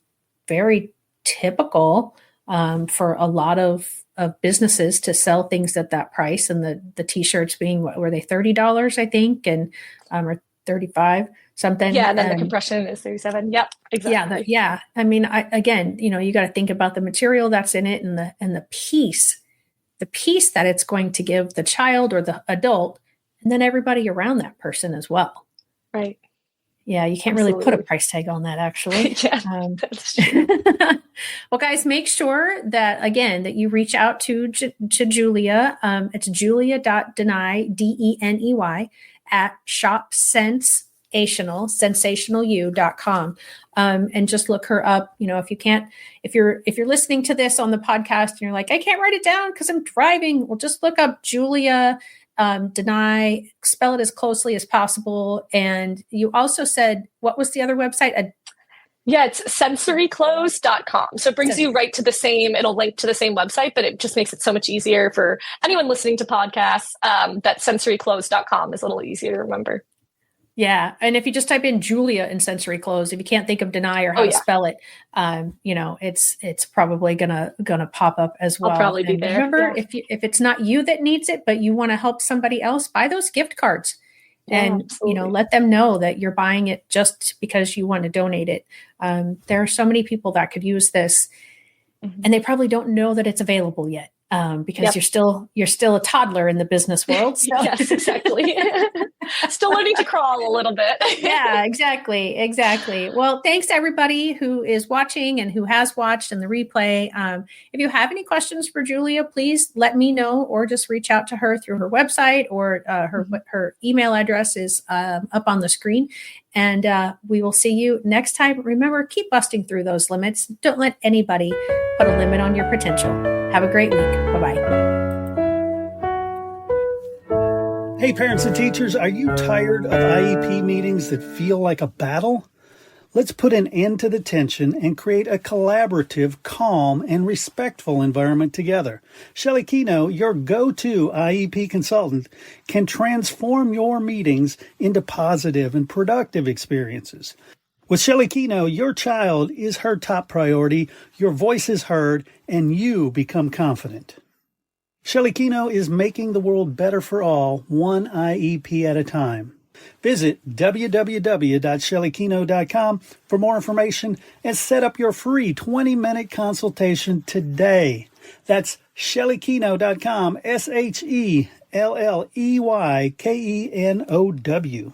very typical for a lot of businesses to sell things at that price. And the t-shirts being, what were they, $30, I think, and or 35 something. Yeah, and then the compression is 37. Yep, exactly. Yeah. I mean, again, you got to think about the material that's in it, and the piece that it's going to give the child or the adult, and then everybody around that person as well. Right. Yeah, you can't really put a price tag on that, actually. Yeah, that's true. Well, guys, make sure that, again, that you reach out to Julia. It's julia.deney, Deney, at sensationalyou.com. And just look her up. If you're listening to this on the podcast and you're like, I can't write it down because I'm driving, well, just look up Julia Deney, spell it as closely as possible. And you also said, what was the other website? Yeah, it's sensoryclothes.com. So it brings you right to it'll link to the same website, but it just makes it so much easier for anyone listening to podcasts. That sensoryclothes.com is a little easier to remember. Yeah. And if you just type in Julia in sensory clothes, if you can't think of Deney or how to spell it, it's probably gonna pop up as well. I'll probably be there. Remember, if it's not you that needs it, but you want to help somebody else, buy those gift cards. And, absolutely. let them know that you're buying it just because you want to donate it. There are so many people that could use this, and they probably don't know that it's available yet. Because you're still a toddler in the business world. So. Yes, exactly. Still learning to crawl a little bit. Yeah, exactly. Well, thanks to everybody who is watching and who has watched in the replay. If you have any questions for Julia, please let me know, or just reach out to her through her website, or her email address is up on the screen. And we will see you next time. Remember, keep busting through those limits. Don't let anybody put a limit on your potential. Have a great week. Bye-bye. Hey, parents and teachers, are you tired of IEP meetings that feel like a battle? Let's put an end to the tension and create a collaborative, calm, and respectful environment together. Shelley Keno, your go-to IEP consultant, can transform your meetings into positive and productive experiences. With Shelley Keno, your child is her top priority, your voice is heard, and you become confident. Shelley Keno is making the world better for all, one IEP at a time. Visit www.shelleykeno.com for more information and set up your free 20-minute consultation today. That's shelleykeno.com, SHELLEYKENOW.